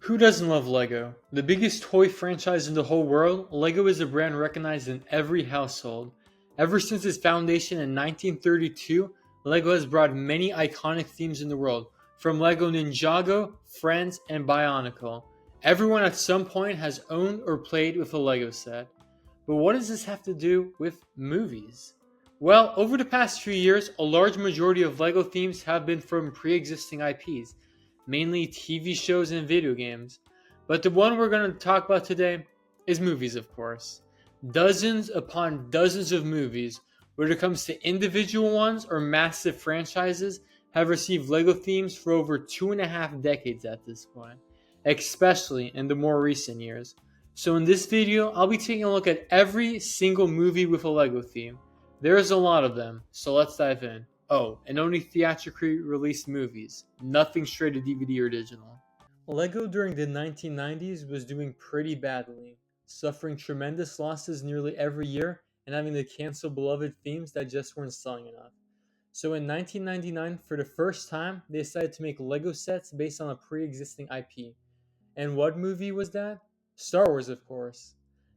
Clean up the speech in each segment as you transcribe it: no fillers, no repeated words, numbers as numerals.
Who doesn't love LEGO? The biggest toy franchise in the whole world, LEGO is a brand recognized in every household. Ever since its foundation in 1932, LEGO has brought many iconic themes in the world, from LEGO Ninjago, Friends, and Bionicle. Everyone at some point has owned or played with a LEGO set. But what does this have to do with movies? Well, over the past few years, a large majority of LEGO themes have been from pre existing IPs, mainly TV shows and video games. But the one we're going to talk about today is movies, of course. Dozens upon dozens of movies, whether it comes to individual ones or massive franchises, have received LEGO themes for over 2.5 decades at this point, especially in the more recent years. So, in this video, I'll be taking a look at every single movie with a LEGO theme. There's a lot of them, so let's dive in. Oh, and only theatrically released movies, nothing straight to DVD or digital. LEGO during the 1990s was doing pretty badly, suffering tremendous losses nearly every year and having to cancel beloved themes that just weren't selling enough. So in 1999, for the first time, they decided to make LEGO sets based on a pre existing IP. And what movie was that? Star Wars, of course.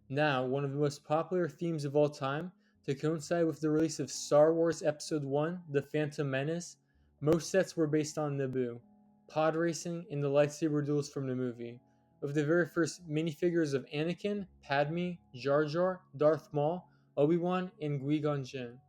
Now, one of the most popular themes of all time, to coincide with the release of Star Wars Episode 1 The Phantom Menace, most sets were based on Naboo, pod racing, and the lightsaber duels from the movie, with the very first minifigures of Anakin, Padme, Jar Jar, Darth Maul, Obi-Wan, and Qui-Gon Jinn.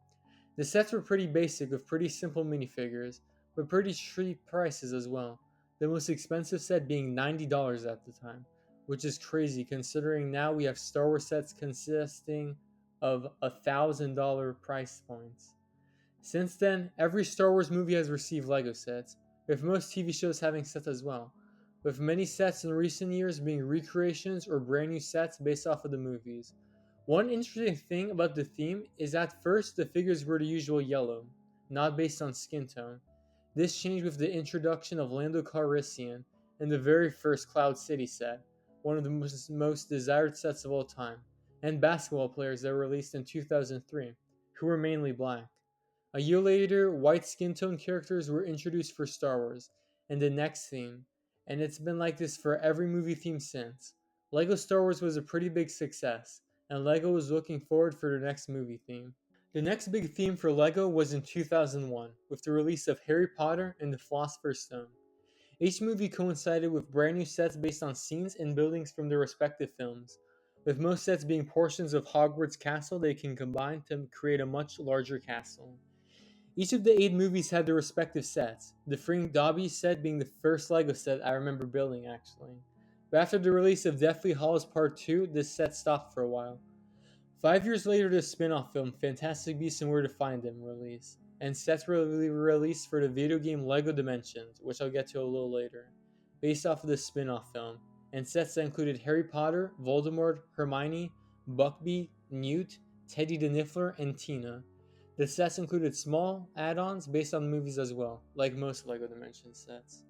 The sets were pretty basic with pretty simple minifigures, but pretty cheap prices as well. The most expensive set being $90 at the time, which is crazy considering now we have Star Wars sets consisting of $1,000 price points. Since then, every Star Wars movie has received LEGO sets, with most TV shows having sets as well, with many sets in recent years being recreations or brand new sets based off of the movies. One interesting thing about the theme is at first the figures were the usual yellow, not based on skin tone. This changed with the introduction of Lando Calrissian in the very first Cloud City set, one of the most desired sets of all time, and basketball players that were released in 2003, who were mainly black. A year later, white skin tone characters were introduced for Star Wars, and the next theme, and it's been like this for every movie theme since. LEGO Star Wars was a pretty big success, and LEGO was looking forward for their next movie theme. The next big theme for LEGO was in 2001, with the release of Harry Potter and the Philosopher's Stone. Each movie coincided with brand new sets based on scenes and buildings from their respective films, with most sets being portions of Hogwarts Castle they can combine to create a much larger castle. Each of the 8 movies had their respective sets, the Freeing Dobby set being the first LEGO set I remember building actually. But after the release of Deathly Hallows Part 2, this set stopped for a while. 5 years later, the spin off film Fantastic Beasts and Where to Find Them released, and sets were released for the video game LEGO Dimensions, which I'll get to a little later, based off of the spin off film, and sets that included Harry Potter, Voldemort, Hermione, Buckbeak, Newt, Teddy the Niffler, and Tina. The sets included small add ons based on the movies as well, like most LEGO Dimensions sets.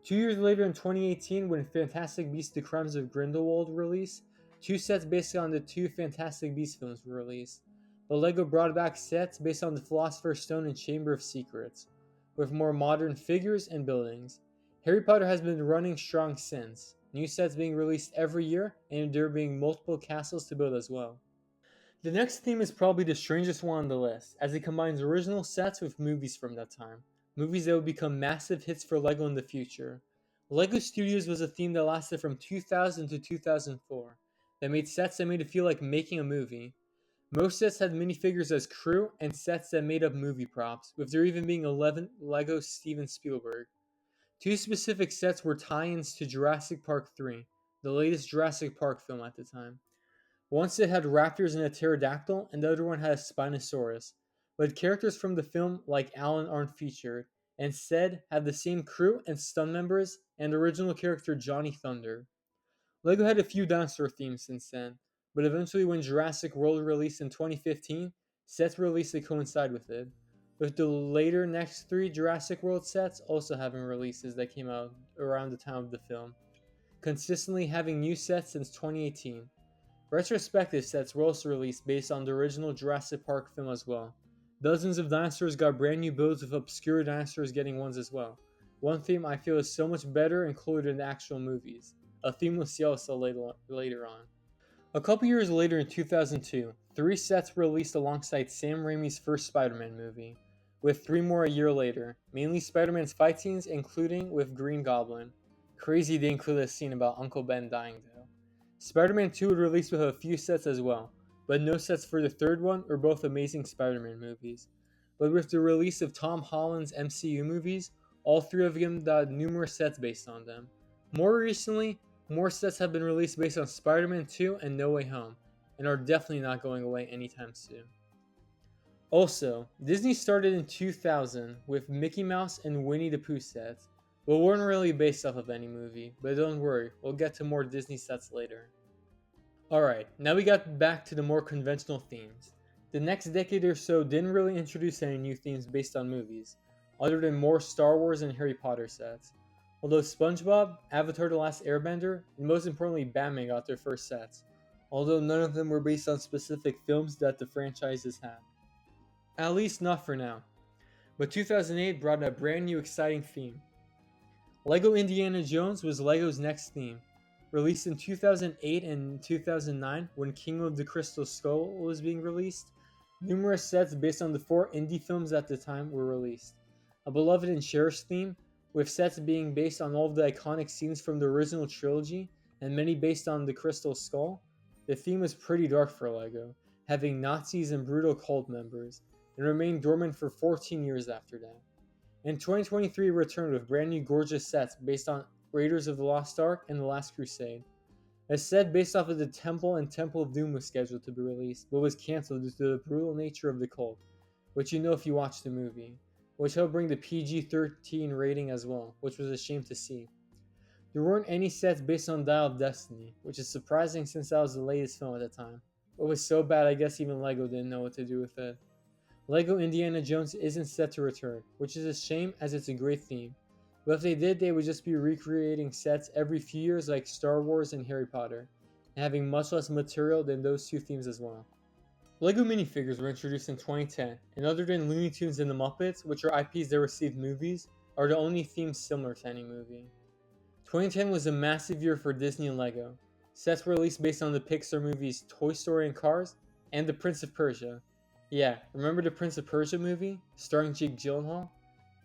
2 years later in 2018, when Fantastic Beasts The Crimes of Grindelwald released, two sets based on the two Fantastic Beasts films were released. The LEGO brought back sets based on the Philosopher's Stone and Chamber of Secrets, with more modern figures and buildings. Harry Potter has been running strong since, new sets being released every year, and there being multiple castles to build as well. The next theme is probably the strangest one on the list, as it combines original sets with movies from that time. Movies that would become massive hits for LEGO in the future. LEGO Studios was a theme that lasted from 2000 to 2004, that made sets that made it feel like making a movie. Most sets had minifigures as crew and sets that made up movie props, with there even being 11 LEGO Steven Spielberg. Two specific sets were tie ins to Jurassic Park 3, the latest Jurassic Park film at the time. One set had raptors and a pterodactyl, and the other one had a Spinosaurus. But characters from the film, like Alan, aren't featured, and instead have the same crew and stunt members and the original character Johnny Thunder. LEGO had a few dinosaur themes since then, but eventually, when Jurassic World released in 2015, sets were released to coincide with it. With the later next 3 Jurassic World sets also having releases that came out around the time of the film, consistently having new sets since 2018. Retrospective sets were also released based on the original Jurassic Park film as well. Dozens of dinosaurs got brand new builds with obscure dinosaurs getting ones as well. One theme I feel is so much better included in the actual movies, a theme we'll see also later on. A couple years later in 2002, three sets were released alongside Sam Raimi's first Spider-Man movie, with three more a year later, mainly Spider-Man's fight scenes, including with Green Goblin. Crazy they included a scene about Uncle Ben dying though. Spider-Man 2 would release with a few sets as well, but no sets for the third one or both Amazing Spider-Man movies. But with the release of Tom Holland's MCU movies, all three of them had numerous sets based on them. More recently, more sets have been released based on Spider-Man 2 and No Way Home, and are definitely not going away anytime soon. Also, Disney started in 2000 with Mickey Mouse and Winnie the Pooh sets, but weren't really based off of any movie, but don't worry, we'll get to more Disney sets later. Alright, now we got back to the more conventional themes. The next decade or so didn't really introduce any new themes based on movies, other than more Star Wars and Harry Potter sets. Although SpongeBob, Avatar The Last Airbender, and most importantly Batman got their first sets, although none of them were based on specific films that the franchises had. At least not for now. But 2008 brought a brand new exciting theme. LEGO Indiana Jones was LEGO's next theme. Released in 2008 and 2009 when Kingdom of the Crystal Skull was being released, numerous sets based on the four indie films at the time were released. A beloved and cherished theme, with sets being based on all of the iconic scenes from the original trilogy and many based on the Crystal Skull. The theme was pretty dark for LEGO, having Nazis and brutal cult members, and remained dormant for 14 years after that. In 2023 returned with brand new gorgeous sets based on Raiders of the Lost Ark and The Last Crusade. A set based off of the Temple and Temple of Doom was scheduled to be released, but was cancelled due to the brutal nature of the cult, which you know if you watch the movie, which helped bring the PG-13 rating as well, which was a shame to see. There weren't any sets based on Dial of Destiny, which is surprising since that was the latest film at the time. It was so bad I guess even LEGO didn't know what to do with it. LEGO Indiana Jones isn't set to return, which is a shame as it's a great theme. But if they did, they would just be recreating sets every few years like Star Wars and Harry Potter, and having much less material than those two themes as well. LEGO minifigures were introduced in 2010, and other than Looney Tunes and the Muppets, which are IPs that received movies, are the only themes similar to any movie. 2010 was a massive year for Disney and LEGO. Sets were released based on the Pixar movies Toy Story and Cars, and The Prince of Persia. Yeah, remember the Prince of Persia movie, starring Jake Gyllenhaal?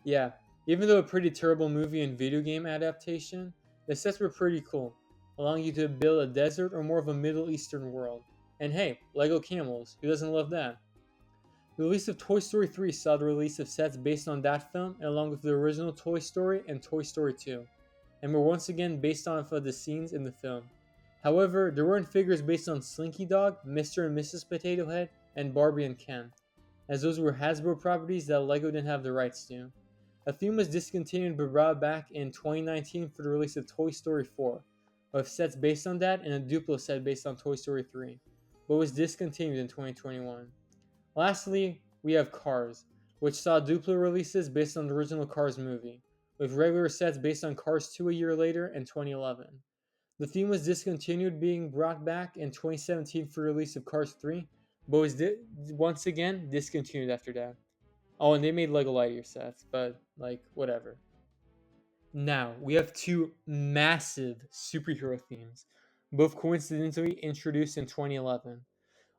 Yeah, even though a pretty terrible movie and video game adaptation, the sets were pretty cool, allowing you to build a desert or more of a Middle Eastern world. And hey, Lego camels, who doesn't love that? The release of Toy Story 3 saw the release of sets based on that film, along with the original Toy Story and Toy Story 2, and were once again based on the scenes in the film. However, there weren't figures based on Slinky Dog, Mr. and Mrs. Potato Head, and Barbie and Ken, as those were Hasbro properties that LEGO didn't have the rights to. A theme was discontinued but brought back in 2019 for the release of Toy Story 4, with sets based on that and a Duplo set based on Toy Story 3, but was discontinued in 2021. Lastly, we have Cars, which saw Duplo releases based on the original Cars movie, with regular sets based on Cars 2 a year later in 2011. The theme was discontinued, being brought back in 2017 for the release of Cars 3, but was once again discontinued after that. Oh, and they made Lego Lightyear sets, but like, whatever. Now, we have two massive superhero themes, both coincidentally introduced in 2011.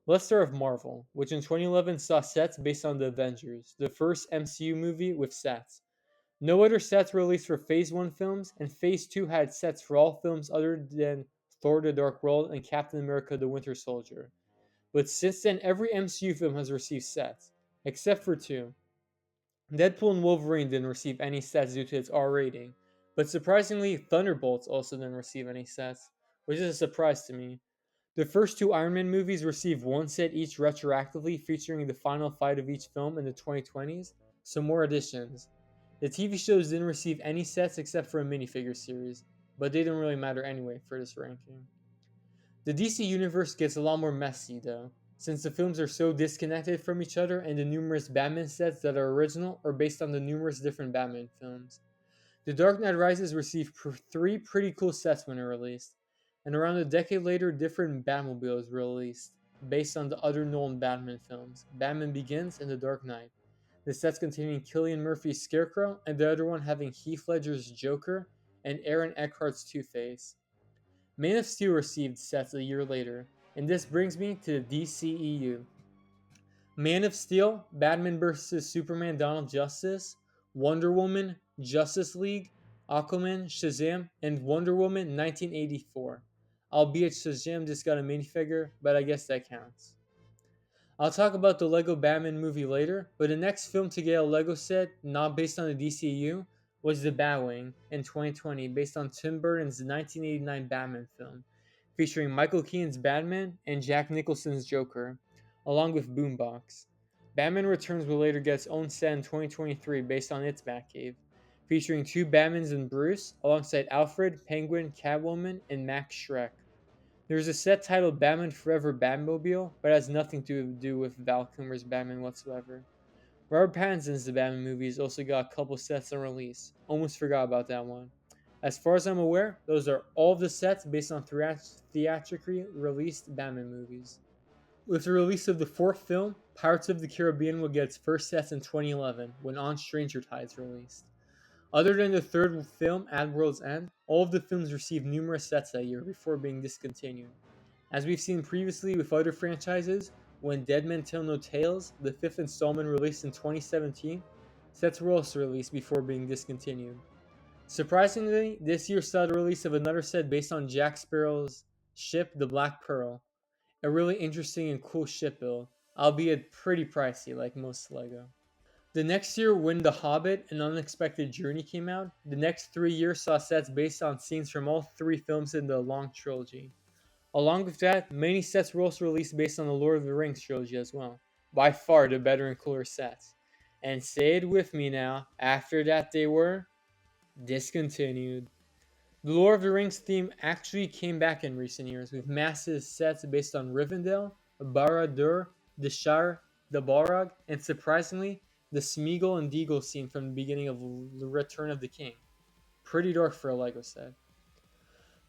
Let's start with Marvel, which in 2011 saw sets based on the Avengers, the first MCU movie with sets. No other sets were released for Phase 1 films, and Phase 2 had sets for all films other than Thor the Dark World and Captain America the Winter Soldier. But since then, every MCU film has received sets, except for two. Deadpool and Wolverine didn't receive any sets due to its R rating, but surprisingly, Thunderbolts also didn't receive any sets, which is a surprise to me. The first two Iron Man movies received one set each retroactively, featuring the final fight of each film in the 2020s, so more additions. The TV shows didn't receive any sets except for a minifigure series, but they didn't really matter anyway for this ranking. The DC universe gets a lot more messy though, since the films are so disconnected from each other and the numerous Batman sets that are original or based on the numerous different Batman films. The Dark Knight Rises received three pretty cool sets when it released, and around a decade later, different Batmobiles were released, based on the other Nolan Batman films, Batman Begins and The Dark Knight. the sets containing Cillian Murphy's Scarecrow, and the other one having Heath Ledger's Joker and Aaron Eckhart's Two-Face. Man of Steel received sets a year later, and this brings me to the DCEU. Man of Steel, Batman vs. Superman Dawn of Justice, Wonder Woman, Justice League, Aquaman, Shazam, and Wonder Woman 1984. Albeit Shazam just got a minifigure, but I guess that counts. I'll talk about the Lego Batman movie later, but the next film to get a Lego set not based on the DCU was The Batwing in 2020, based on Tim Burton's 1989 Batman film, featuring Michael Keaton's Batman and Jack Nicholson's Joker, along with Boombox. Batman Returns will later get its own set in 2023 based on its Batcave, featuring two Batmans and Bruce, alongside Alfred, Penguin, Catwoman, and Max Schreck. There's a set titled Batman Forever Batmobile, but it has nothing to do with Val Kilmer's Batman whatsoever. Robert Pattinson's The Batman movies also got a couple sets on release. Almost forgot about that one. As far as I'm aware, those are all of the sets based on theatrically released Batman movies. With the release of the fourth film, Pirates of the Caribbean will get its first sets in 2011 when On Stranger Tides released. Other than the third film, At World's End, all of the films received numerous sets that year before being discontinued. As we've seen previously with other franchises, when Dead Men Tell No Tales, the fifth installment released in 2017, sets were also released before being discontinued. Surprisingly, this year saw the release of another set based on Jack Sparrow's ship, the Black Pearl, a really interesting and cool ship build, albeit pretty pricey like most Lego. The next year, when The Hobbit: An Unexpected Journey came out, the next 3 years saw sets based on scenes from all three films in the long trilogy. Along with that, many sets were also released based on the Lord of the Rings trilogy as well. By far the better and cooler sets. And say it with me now, after that they were discontinued. The Lord of the Rings theme actually came back in recent years with massive sets based on Rivendell, Barad-dûr, the Shire, the Balrog, and surprisingly, the Smeagol and Deagol scene from the beginning of The Return of the King. Pretty dark for a Lego set.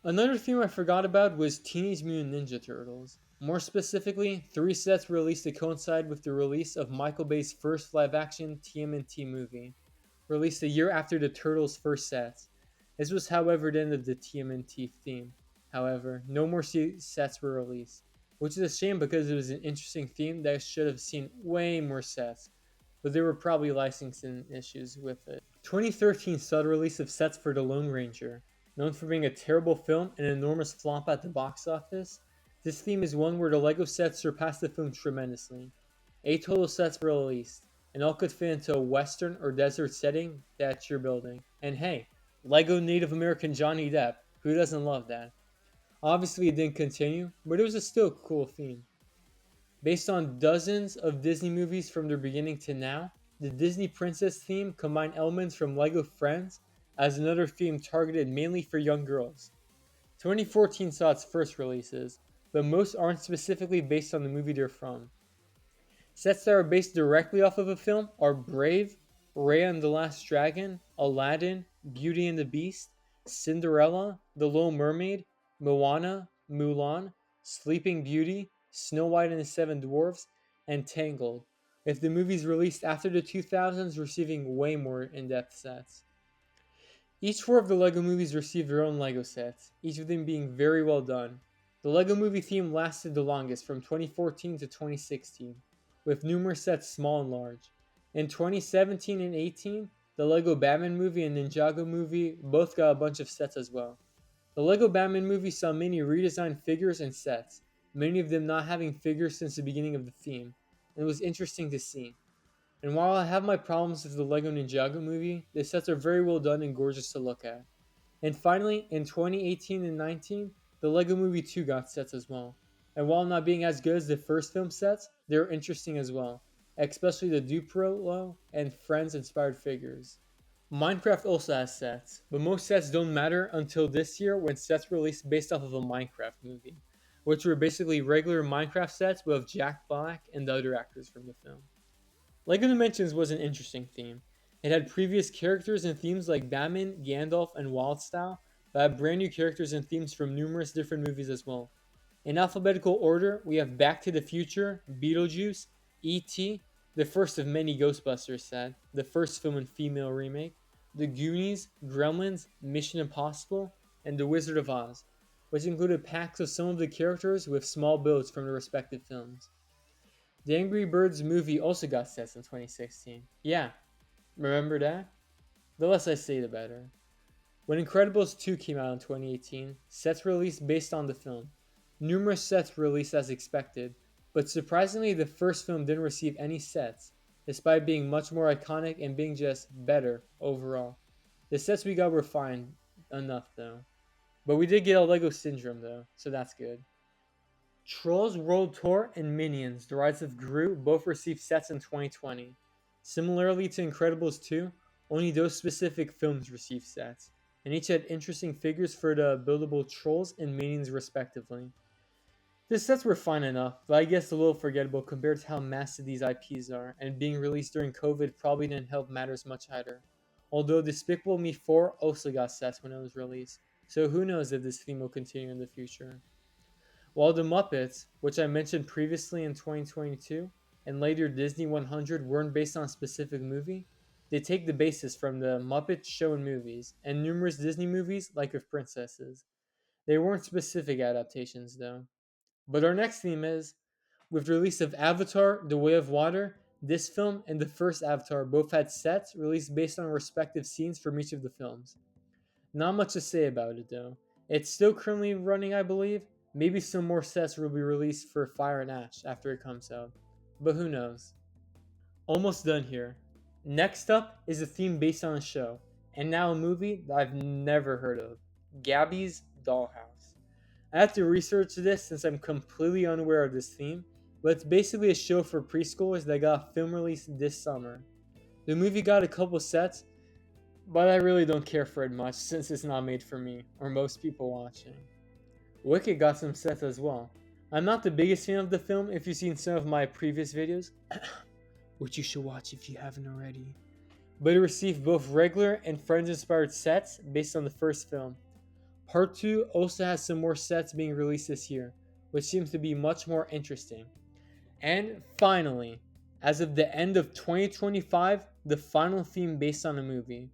Another theme I forgot about was Teenage Mutant Ninja Turtles. More specifically, 3 sets were released to coincide with the release of Michael Bay's first live-action TMNT movie, released a year after the Turtles' first sets. This was, however, the end of the TMNT theme. However, no more sets were released, which is a shame because it was an interesting theme that should have seen way more sets, but there were probably licensing issues with it. 2013 saw the release of sets for The Lone Ranger. Known for being a terrible film and an enormous flop at the box office, this theme is one where the LEGO sets surpassed the film tremendously. 8 total sets were released, and all could fit into a western or desert setting that you're building. And hey, LEGO Native American Johnny Depp, who doesn't love that? Obviously it didn't continue, but it was still a cool theme. Based on dozens of Disney movies from their beginning to now, the Disney Princess theme combined elements from LEGO Friends as another theme targeted mainly for young girls. 2014 saw its first releases, but most aren't specifically based on the movie they're from. Sets that are based directly off of a film are Brave, Raya and the Last Dragon, Aladdin, Beauty and the Beast, Cinderella, The Little Mermaid, Moana, Mulan, Sleeping Beauty, Snow White and the Seven Dwarfs, and Tangled, with the movies released after the 2000s receiving way more in-depth sets. Each 4 of the LEGO movies received their own LEGO sets, each of them being very well done. The LEGO movie theme lasted the longest from 2014 to 2016, with numerous sets small and large. In 2017 and 18, the LEGO Batman movie and Ninjago movie both got a bunch of sets as well. The LEGO Batman movie saw many redesigned figures and sets, many of them not having figures since the beginning of the theme, and it was interesting to see. And while I have my problems with the LEGO Ninjago movie, the sets are very well done and gorgeous to look at. And finally, in 2018 and 19, the LEGO Movie 2 got sets as well. And while not being as good as the first film sets, they were interesting as well, especially the Duplo and Friends inspired figures. Minecraft also has sets, but most sets don't matter until this year when sets were released based off of a Minecraft movie, which were basically regular Minecraft sets with Jack Black and the other actors from the film. LEGO Dimensions was an interesting theme. It had previous characters and themes like Batman, Gandalf, and Wildstyle, but had brand new characters and themes from numerous different movies as well. In alphabetical order, we have Back to the Future, Beetlejuice, E.T., the first of many Ghostbusters set, the first film and female remake, The Goonies, Gremlins, Mission Impossible, and The Wizard of Oz, which included packs of some of the characters with small builds from the respective films. The Angry Birds movie also got sets in 2016. Yeah, remember that? The less I say, the better. When Incredibles 2 came out in 2018, sets were released based on the film. Numerous sets were released as expected, but surprisingly, the first film didn't receive any sets, despite being much more iconic and being just better overall. The sets we got were fine enough though. But we did get a Lego Syndrome though, so that's good. Trolls World Tour and Minions: The Rise of Gru both received sets in 2020. Similarly to Incredibles 2, only those specific films received sets, and each had interesting figures for the buildable trolls and minions respectively. The sets were fine enough, but I guess a little forgettable compared to how massive these IPs are, and being released during COVID probably didn't help matters much either. Although Despicable Me 4 also got sets when it was released, so who knows if this theme will continue in the future. While the Muppets, which I mentioned previously in 2022, and later Disney 100 weren't based on a specific movie, they take the basis from the Muppet Show and movies, and numerous Disney movies like with princesses. They weren't specific adaptations though. But our next theme is, with the release of Avatar: The Way of Water, this film and the first Avatar both had sets released based on respective scenes from each of the films. Not much to say about it though. It's still currently running, I believe. Maybe some more sets will be released for Fire and Ash after it comes out. But who knows? Almost done here. Next up is a theme based on a show, and now a movie that I've never heard of: Gabby's Dollhouse. I have to research this since I'm completely unaware of this theme, but it's basically a show for preschoolers that got a film release this summer. The movie got a couple sets, but I really don't care for it much since it's not made for me or most people watching. Wicked got some sets as well. I'm not the biggest fan of the film if you've seen some of my previous videos, which you should watch if you haven't already. But it received both regular and Friends inspired sets based on the first film. Part 2 also has some more sets being released this year, which seems to be much more interesting. And finally, as of the end of 2025, the final theme based on a movie.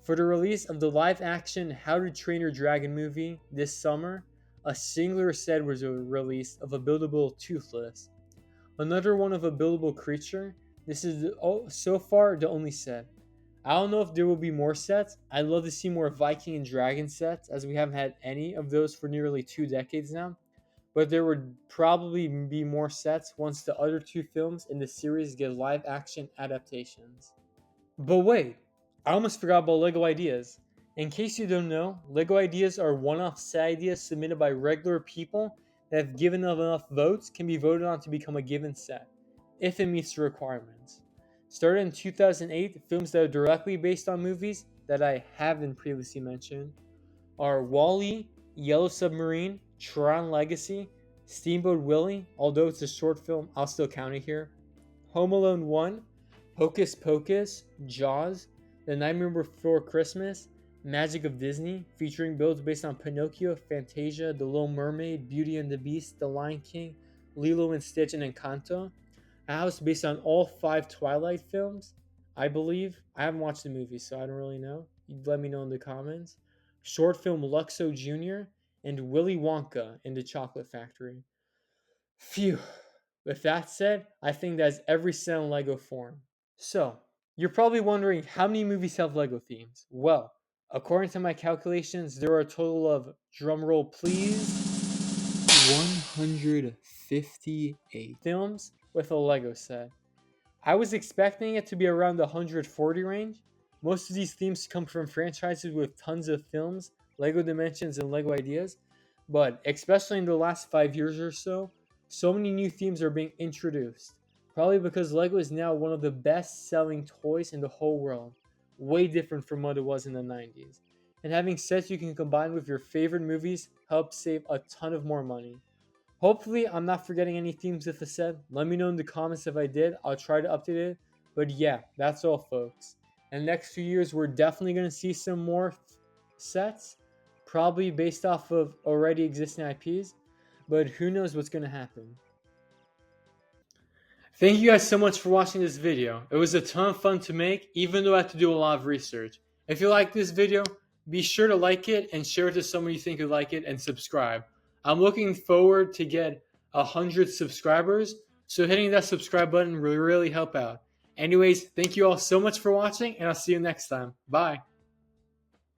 For the release of the live action How to Train Your Dragon movie this summer, a singular set was released of a buildable Toothless. Another one of a buildable creature. This is so far the only set. I don't know if there will be more sets. I'd love to see more Viking and Dragon sets, as we haven't had any of those for nearly 2 decades now. But there would probably be more sets once the other two films in the series get live action adaptations. But wait, I almost forgot about LEGO Ideas. In case you don't know, LEGO Ideas are one-off set ideas submitted by regular people that, if given enough votes, can be voted on to become a given set, if it meets the requirements. Started in 2008, films that are directly based on movies that I haven't previously mentioned are Wall-E, Yellow Submarine, Tron Legacy, Steamboat Willie, although it's a short film, I'll still count it here, Home Alone 1, Hocus Pocus, Jaws, The Nightmare Before Christmas, Magic of Disney, featuring builds based on Pinocchio, Fantasia, The Little Mermaid, Beauty and the Beast, The Lion King, Lilo and Stitch, and Encanto. A house based on all 5 Twilight films, I believe. I haven't watched the movie, so I don't really know. You let me know in the comments. Short film Luxo Jr., and Willy Wonka in the Chocolate Factory. Phew. With that said, I think that's every set in Lego form. So, you're probably wondering how many movies have Lego themes. Well, according to my calculations, there are a total of, drumroll please, 158 films with a Lego set. I was expecting it to be around the 140 range. Most of these themes come from franchises with tons of films, Lego Dimensions, and Lego Ideas, but especially in the last 5 years or so, so many new themes are being introduced. Probably because Lego is now one of the best selling toys in the whole world, way different from what it was in the 90s. And having sets you can combine with your favorite movies helps save a ton of more money. Hopefully, I'm not forgetting any themes with the set. Let me know in the comments if I did. I'll try to update it. But yeah, that's all, folks. In the next few years, we're definitely going to see some more sets, probably based off of already existing IPs. But who knows what's going to happen. Thank you guys so much for watching this video. It was a ton of fun to make, even though I had to do a lot of research. If you like this video, be sure to like it and share it to someone you think would like it, and subscribe. I'm looking forward to get 100 subscribers, so hitting that subscribe button will really help out. Anyways, thank you all so much for watching, and I'll see you next time. Bye.